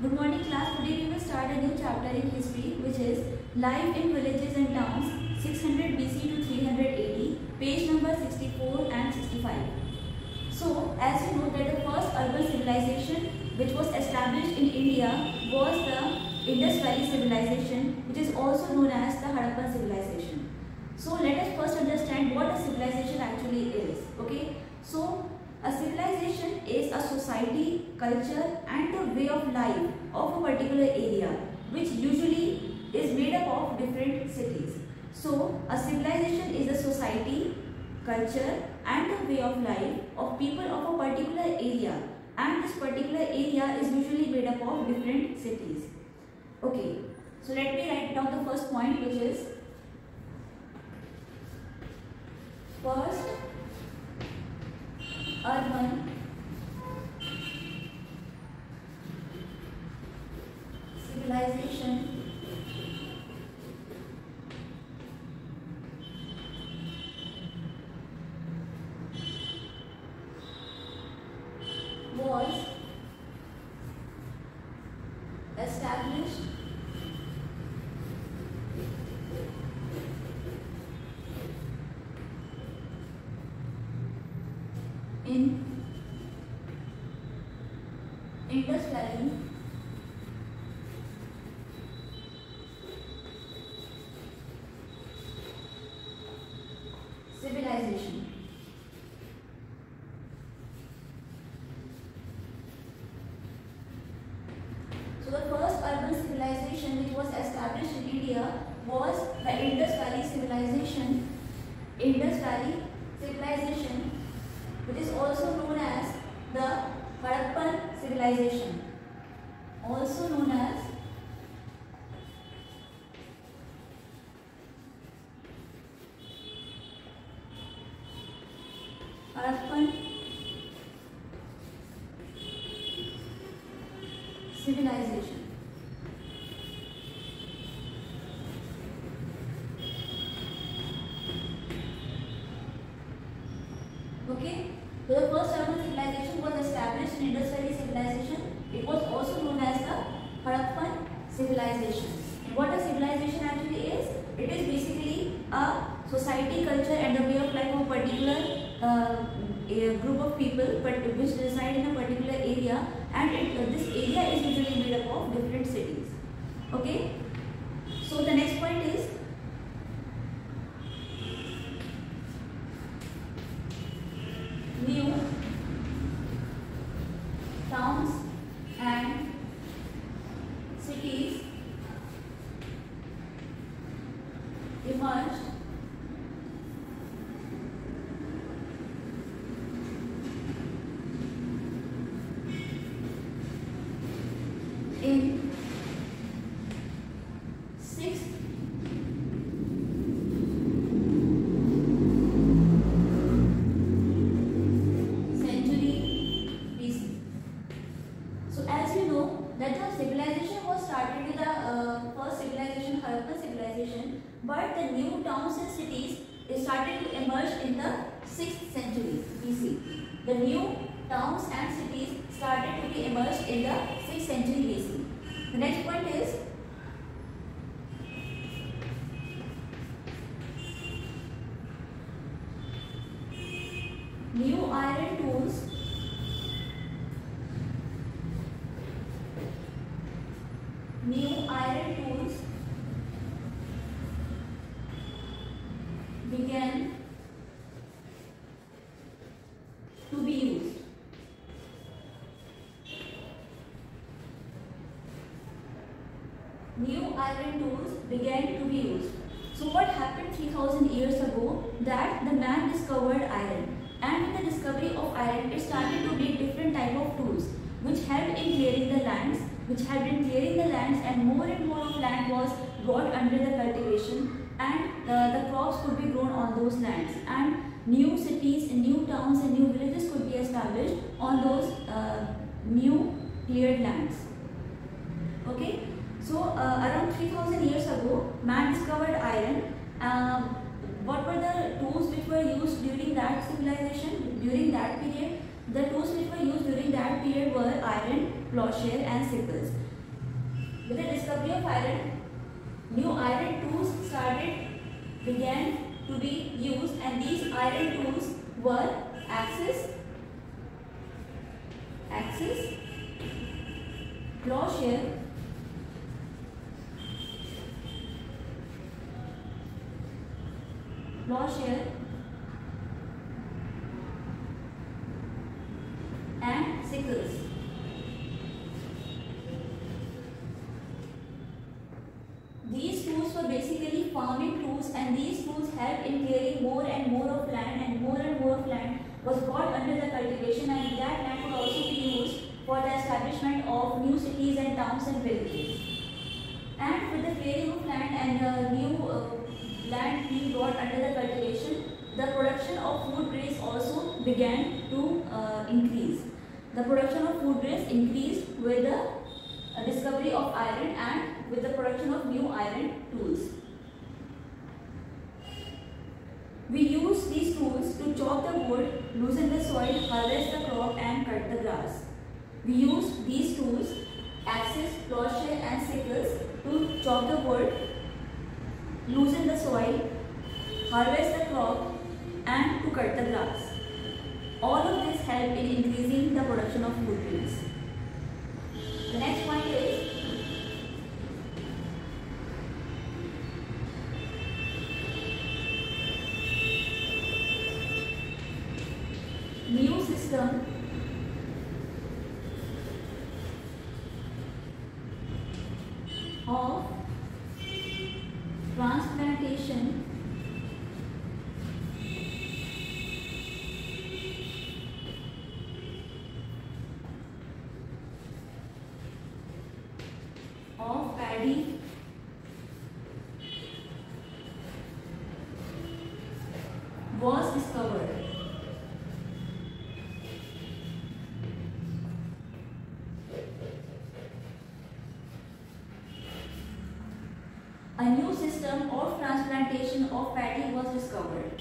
Good morning class. Today we will start a new chapter in history, which is Life in Villages and Towns 600 BC to 300 AD, page number 64 and 65. So, as you know that the first urban civilization which was established in India was the Indus Valley civilization, which is also known as the Harappan civilization. So, let us first understand what a civilization actually is. Okay. So, a civilization is a society, culture and the way of life of a particular area, which usually is made up of different cities. So, a civilization is a society, culture and the way of life of people of a particular area, and this particular area is usually made up of different cities. Okay, so let me write down the first point, which is first urban civilization was established in Indus Valley civilization. So the first urban civilization which was established in India was the Indus Valley civilization. Indus Valley civilization, which is also known as the Harappan civilization, also known as Harappan civilization. Okay, so the first urban civilization was established in Indus Valley civilization. It was also known as the Harappan civilization. And what a civilization actually is? It is basically a society, culture and the way of life of a particular a group of people but which reside in a particular area, and this area is usually made up of different cities. Okay, so the next point is new towns and cities emerged in 6th century BC. So as you know that the civilization was started with the first civilization, Harappan civilization, but the new towns and cities started to emerge in the 6th century BC. The new towns and cities started to be emerged in the 6th century BC. The next point is new iron tools began to be used. New iron tools began to be used. So what happened 3000 years ago? That the man discovered iron, and with the discovery of iron, it started to make different type of tools which helped in clearing the lands, and more of land was brought under the cultivation, and the crops could be grown on those lands, and new cities and new towns and new villages could be established on those new cleared lands. Okay, so around 3000 years ago, man discovered iron. What were the tools which were used during that civilization, during that period? The tools which were used during that period were iron, plowshare and sickles. With the discovery of iron, new iron tools began to be used, and these iron tools were axes, plowshare, and sickles. These tools were basically farming tools, and these tools helped in clearing more and more of land, and more of land was brought under the cultivation, and that land could also be used for the establishment of new cities and towns and villages. And with the clearing of land and new land being brought under the cultivation, the production of food grains also began to increase. The production of food grains increased with the discovery of iron and with the production of new iron tools. We use these tools to chop the wood, loosen the soil, harvest the crop and cut the grass. We use these tools, axes, plowshare and sickles, to chop the wood, loosen the soil, harvest the crop and to cut the grass. All of this help in increasing the production of food grains. The next point is new system of transplantation of paddy was discovered. A new system of transplantation of paddy was discovered.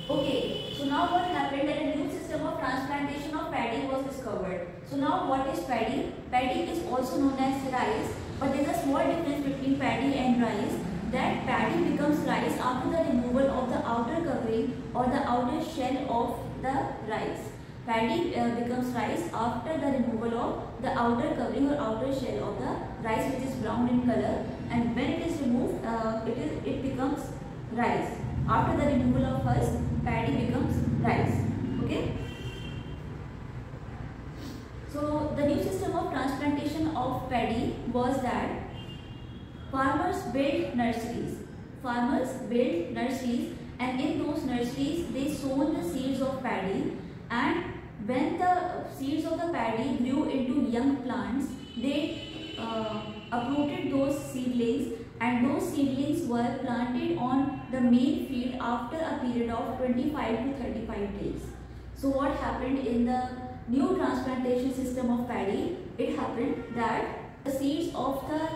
Okay, so now what happened, that a new system of transplantation of paddy was discovered. So now what is paddy? Paddy is also known as rice, but there is a small difference between paddy and rice, that paddy becomes rice after the removal of the outer covering or the outer shell of the rice. Paddy becomes rice after the removal of the outer covering or outer shell of the rice, which is brown in color, and when it is removed, it becomes rice. After the removal of husk, paddy becomes rice. Okay. So the new system of transplantation of paddy was that farmers built nurseries. And in those nurseries they sown the seeds of paddy, and when the seeds of the paddy grew into young plants, they uprooted those seedlings, and those seedlings were planted on the main field after a period of 25 to 35 days. So what happened in the new transplantation system of paddy? It happened that the seeds of the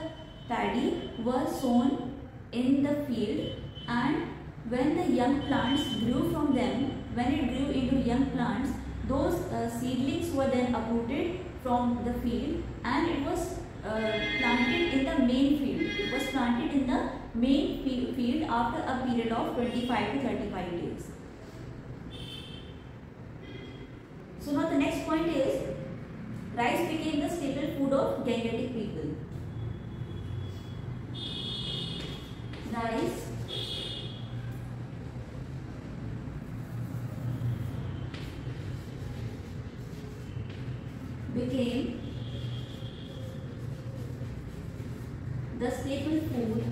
paddy were sown in the field, and when the young plants grew from them, when it grew into young plants, those seedlings were then uprooted from the field, and it was planted in the main field. It was planted in the main field after a period of 25 to 35 days. So now the next point is, rice became the staple food of Gangetic people. Rice became the staple food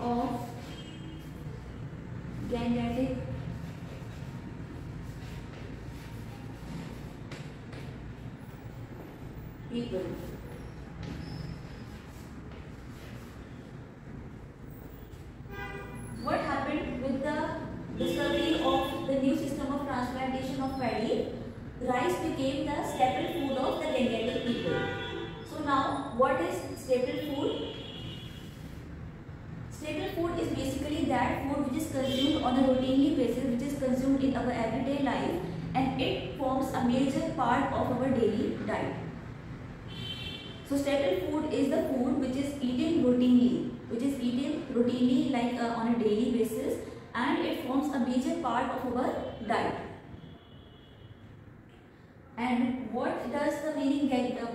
of Gangetic people. What happened with the discovery of the new system of transplantation of paddy? Rice became the staple food of the Gangetic people. So now, what is staple food? consumed on a routinely basis, which is consumed in our everyday life, and it forms a major part of our daily diet. So staple food is the food which is eaten routinely, like on a daily basis, and it forms a major part of our diet. And what does the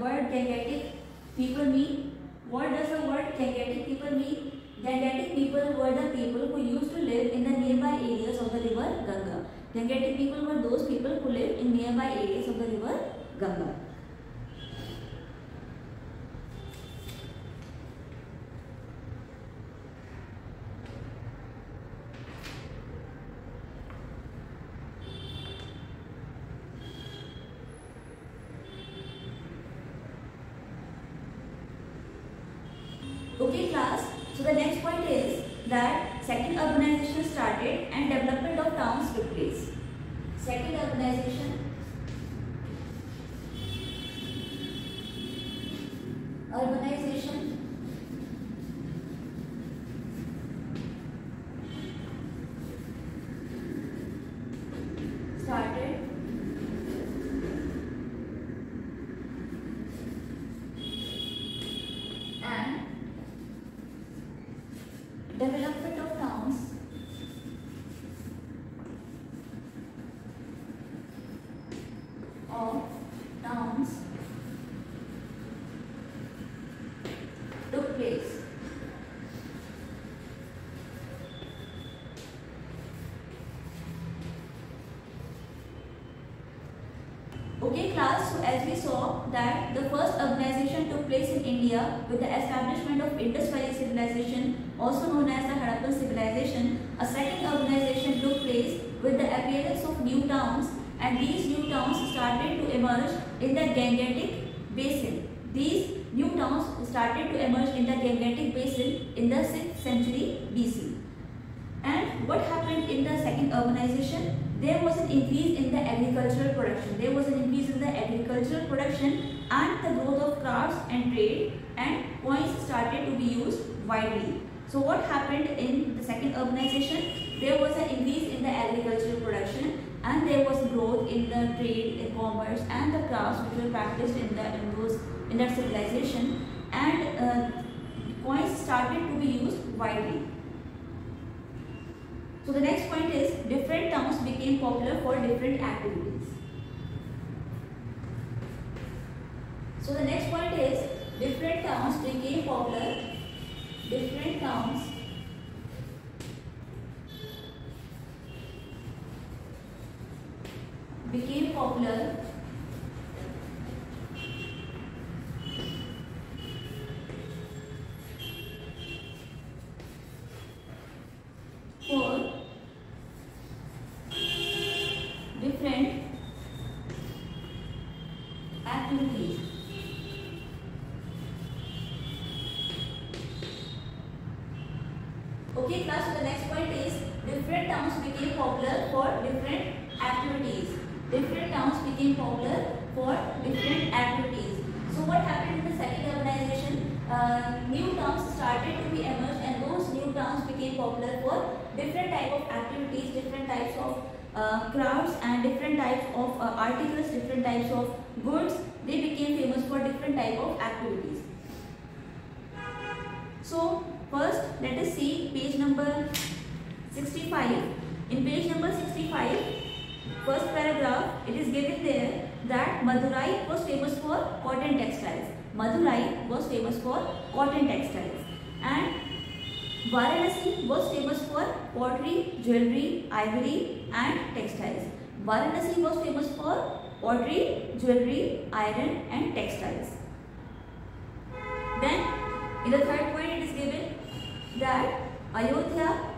word Gangetic people mean? What does the word Gangetic people mean? Gangetic people were the people who used to live in the nearby areas of the river Ganga. Gangetic people were those people who lived in nearby areas of the river Ganga. Okay class, so the next point is that second urbanization started and development of towns took place. Second urbanization started and development of towns took place. Okay class, so as we saw that the first urbanization took place in India with the establishment of Indus Valley civilization, also known as the Harappan civilization. A second urbanization took place with the appearance of new towns, and these new towns started to emerge in the Gangetic basin. These new towns started to emerge in the Gangetic basin in the 6th century BC. And what happened in the second urbanization? There was an increase in the agricultural production. And the growth of crafts and trade, and coins started to be used widely. So what happened in the second urbanization? There was an increase in the agricultural production, and there was growth in the trade, in commerce, and the crafts which were practiced in that civilization, and coins started to be used widely. So the next point is different towns became popular for different activities. So the next point is different towns became popular. Different towns became popular for different activities. Okay class, so the next point is different towns became popular for different activities. Different towns became popular for different activities. So what happened in the second urbanization? New towns started to be emerged, and those new towns became popular for different type of activities, different types of crafts, and different types of articles, different types of goods. They became famous for different type of activities. So first let us see page number 65. In page number 65, first paragraph, it is given there that Madurai was famous for cotton textiles. Madurai was famous for cotton textiles, and Varanasi was famous for pottery, jewelry, ivory, and textiles. Varanasi was famous for pottery, jewelry, iron, and textiles. Then in the third point, it is given that Ayodhya,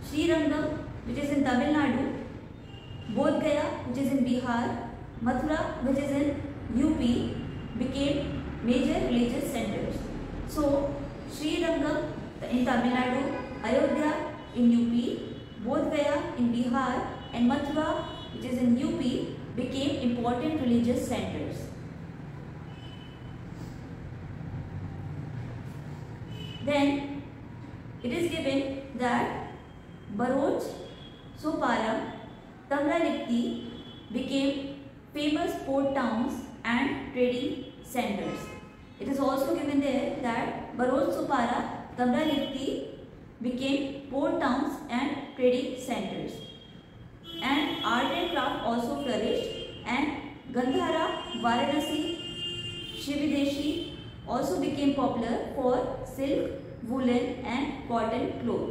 Srirangam, which is in Tamil Nadu, Bodh Gaya, which is in Bihar, Mathura, which is in UP, became major religious centers. So Srirangam in Tamil Nadu, Ayodhya in UP, Bodh Gaya in Bihar, and Mathura, which is in UP, became important religious centers. Then it is given that Sopara, Tamralikti became famous port towns and trading centers. It is also given there that Barot Sopara, Tamralikti became port towns and trading centers. And art and craft also flourished, and Gandhara, Varanasi, Shivideshi also became popular for silk, woolen and cotton cloth.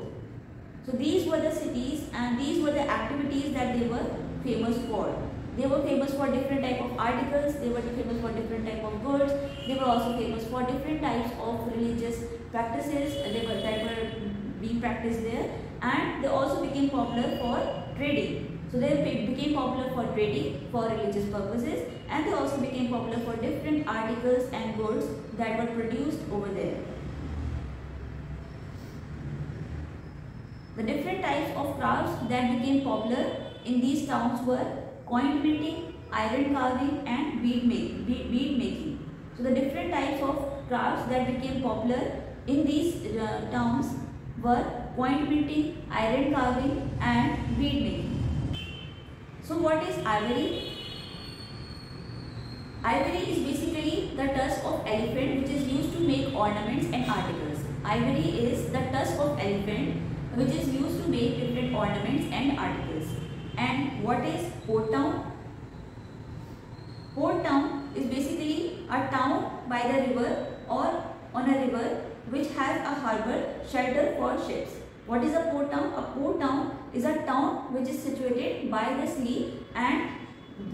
So these were the cities and these were the activities that they were famous for. They were famous for different type of articles, they were famous for different type of goods, they were also famous for different types of religious practices that were being practiced there, and they also became popular for trading. So they became popular for trading for religious purposes, and they also became popular for different articles and goods that were produced over there. The different types of crafts that became popular in these towns were coin minting, iron carving and bead making. So the different types of crafts that became popular in these towns were coin minting, iron carving and bead making. So what is ivory? Ivory is basically the tusk of elephant which is used to make ornaments and articles. Ivory is the tusk of elephant which is used to make different ornaments and articles. And what is port town? Port town is basically a town by the river or on a river which has a harbour, shelter for ships. What is a port town? A port town is a town which is situated by the sea, and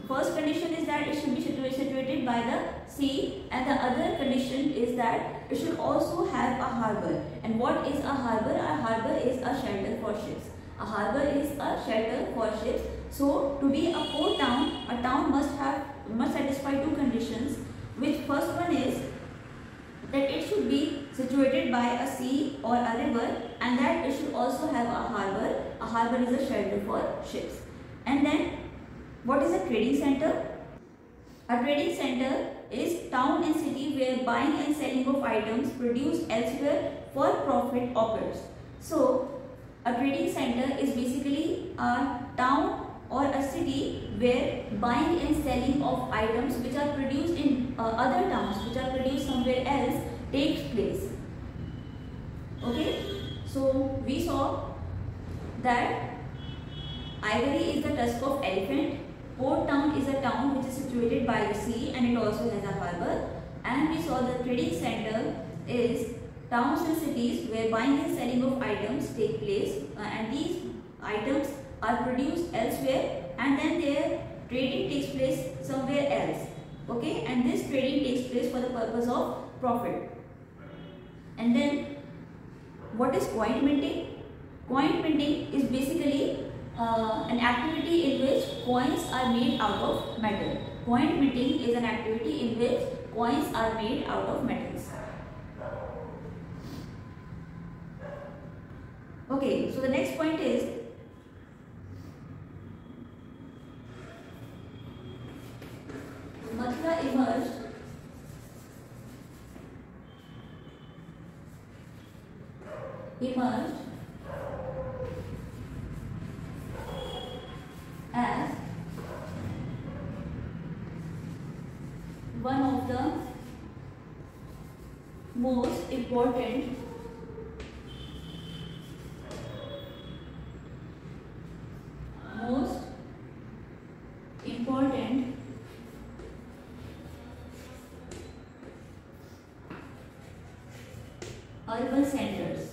first condition is that it should be situated by the sea, and the other condition is that it should also have a harbour. And what is a harbour? A harbour is a shelter for ships. A harbour is a shelter for ships. So to be a port town, a town must satisfy two conditions, which first one is that it should be situated by a sea or a river, and that it should also have a harbour. A harbour is a shelter for ships. And then what is a trading centre? A trading centre is town and city where buying and selling of items produced elsewhere for profit occurs. So a trading centre is basically a town or a city where buying and selling of items which are produced in other towns, which are produced somewhere else, takes place. Okay, so we saw that ivory is the tusk of elephant, port town is a town which is situated by the sea and it also has a harbour, and we saw the trading centre is towns and cities where buying and selling of items take place, and these items are produced elsewhere and then their trading takes place somewhere else. Okay, and this trading takes place for the purpose of profit. And then what is coin minting? Coin minting is basically an activity in which coins are made out of metal. Coin minting is an activity in which coins are made out of metals. Okay, so the next point is Mathura emerged as one of the most important urban centers.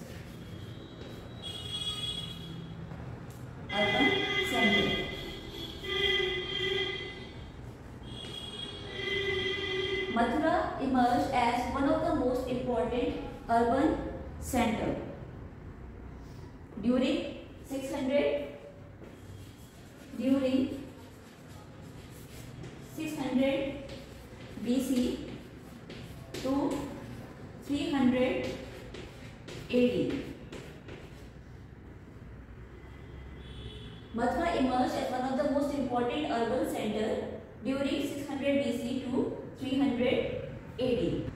Mathura emerged as one of the most important urban center. During 600 BC to 300 AD. Mathura emerged as one of the most important urban center during 600 BC to 300 AD.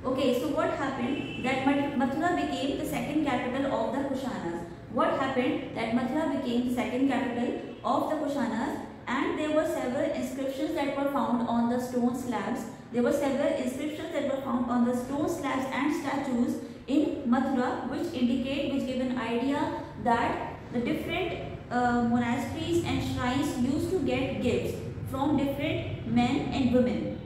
Okay, so what happened? That Mathura became the second capital of the Kushanas. what happened that Mathura became the second capital of the Kushanas, and there were several inscriptions that were found on the stone slabs. There were several inscriptions that were found on the stone slabs and statues in Mathura, which give an idea that the different monasteries and shrines used to get gifts from different men and women.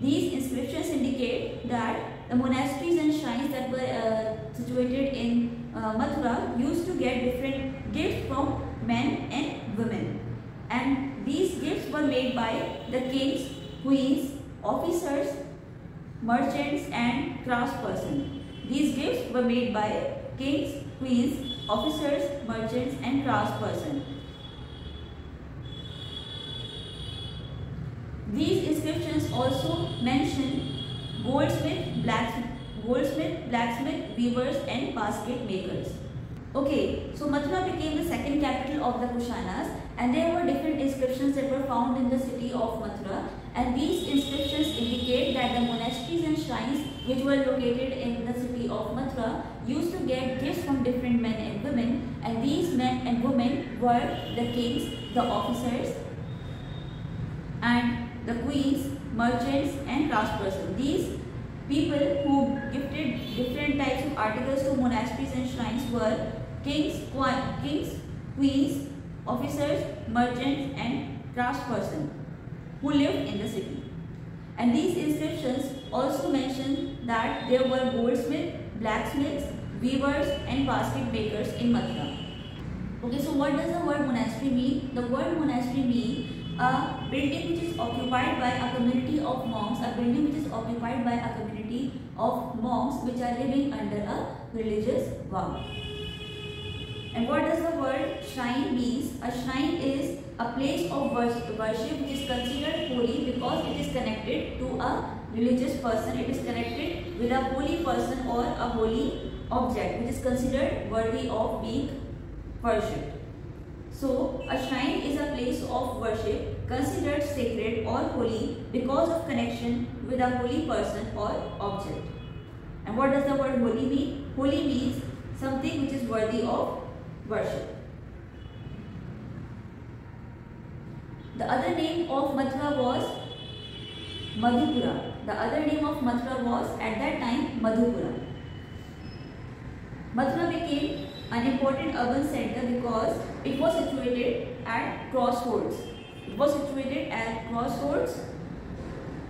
These inscriptions indicate that the monasteries and shrines that were situated in Mathura used to get different gifts from men and women. And these gifts were made by the kings, queens, officers, merchants and craftspersons. These gifts were made by kings, queens, officers, merchants and craftspersons. These inscriptions also mention goldsmith, blacksmith, weavers and basket makers. Okay, so Mathura became the second capital of the Kushanas, and there were different inscriptions that were found in the city of Mathura, and these inscriptions indicate that the monasteries and shrines which were located in the city of Mathura used to get gifts from different men and women, and these men and women were the kings, the officers and the queens, merchants and craftspersons. These people who gifted different types of articles to monasteries and shrines were kings, queens, officers, merchants and craftspersons who lived in the city. And these inscriptions also mention that there were goldsmiths, blacksmiths, weavers and basket makers in Mathura. Okay, so what does the word monastery mean? The word monastery means a building which is occupied by a community of monks, which are living under a religious vow. And what does the word shrine means? A shrine is a place of worship which is considered holy because it is connected to a religious person. It is connected with a holy person or a holy object which is considered worthy of being worshipped. So, a shrine is a place of worship considered sacred or holy because of connection with a holy person or object. And what does the word holy mean? Holy means something which is worthy of worship. The other name of Mathura was Madhupura. At that time Madhupura. Mathura became an important urban center because it was situated at crossroads.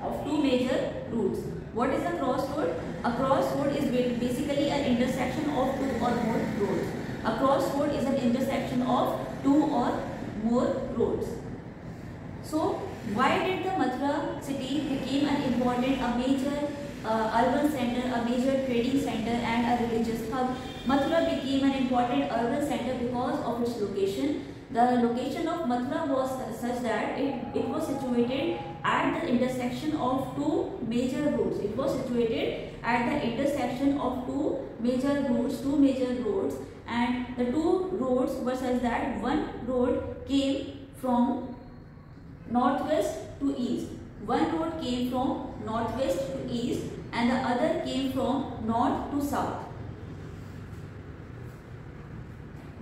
Of two major routes. What is a crossroad? A crossroad is basically an intersection of two or more roads. A crossroad is an intersection of two or more roads. So, why did the Mathura city become an important, a major urban center, a major trading center and a religious hub? Mathura became an important urban center because of its location. The location of Mathura was such that it was situated at the intersection of two major roads. And the two roads were such that one road came from northwest to east. And the other came from north to south.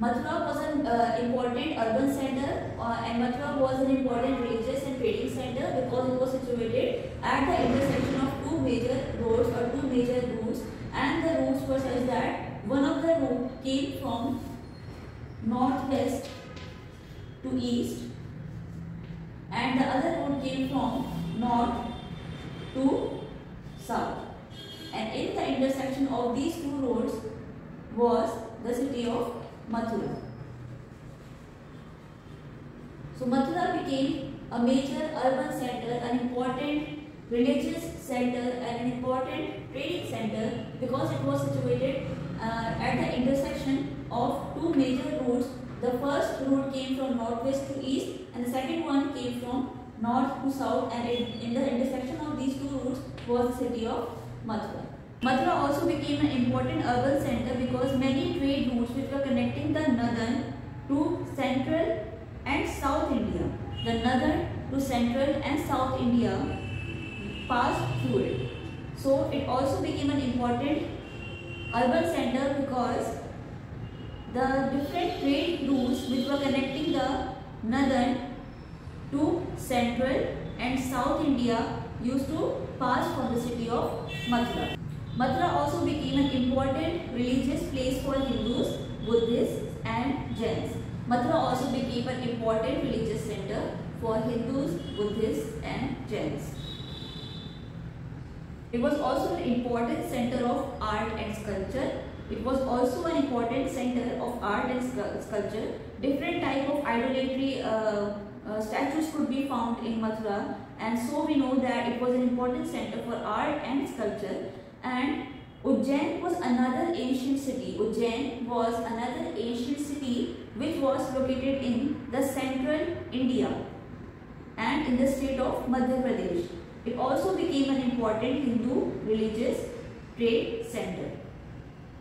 Mathura was an important urban center and Mathura was an important religious and trading center because it was situated at the intersection of two major roads or two major routes, and the routes were such that one of the routes came from northwest to east and the other route came from north to south, and in the intersection of these two roads was the city of Mathura. So Mathura became a major urban center, an important religious center and an important trading center because it was situated at the intersection of two major routes. The first route came from northwest to east and the second one came from north to south, and in the intersection of these two routes was the city of Mathura. Mathura also became an important urban center because many trade routes which were connecting the northern to central and south India, passed through it. So it also became an important urban center because the different trade routes which were connecting the northern to central and south India used to pass from the city of Mathura. Mathura also became an important religious place for Hindus, Buddhists and Jains. Mathura also became an important religious center for Hindus, Buddhists and Jains. It was also an important center of art and sculpture. It was also an important center of art and sculpture. Different type of idolatry statues could be found in Mathura, and so we know that it was an important center for art and sculpture. And Ujjain was another ancient city. Ujjain was another ancient city which was located in the central India and in the state of Madhya Pradesh. It also became an important Hindu religious trade center.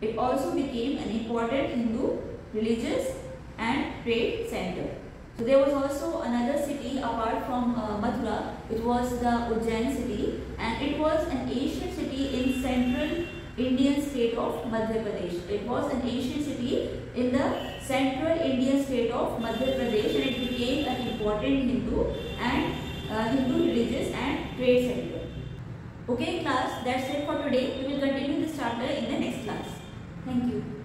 It also became an important Hindu religious and trade center. So there was also another city apart from Mathura, which was the Ujjain city, and it was an ancient city in central Indian state of Madhya Pradesh. It was an ancient city in the central Indian state of Madhya Pradesh, and it became an important Hindu religious and trade center. Okay class, that's it for today. We will continue this chapter in the next class. Thank you.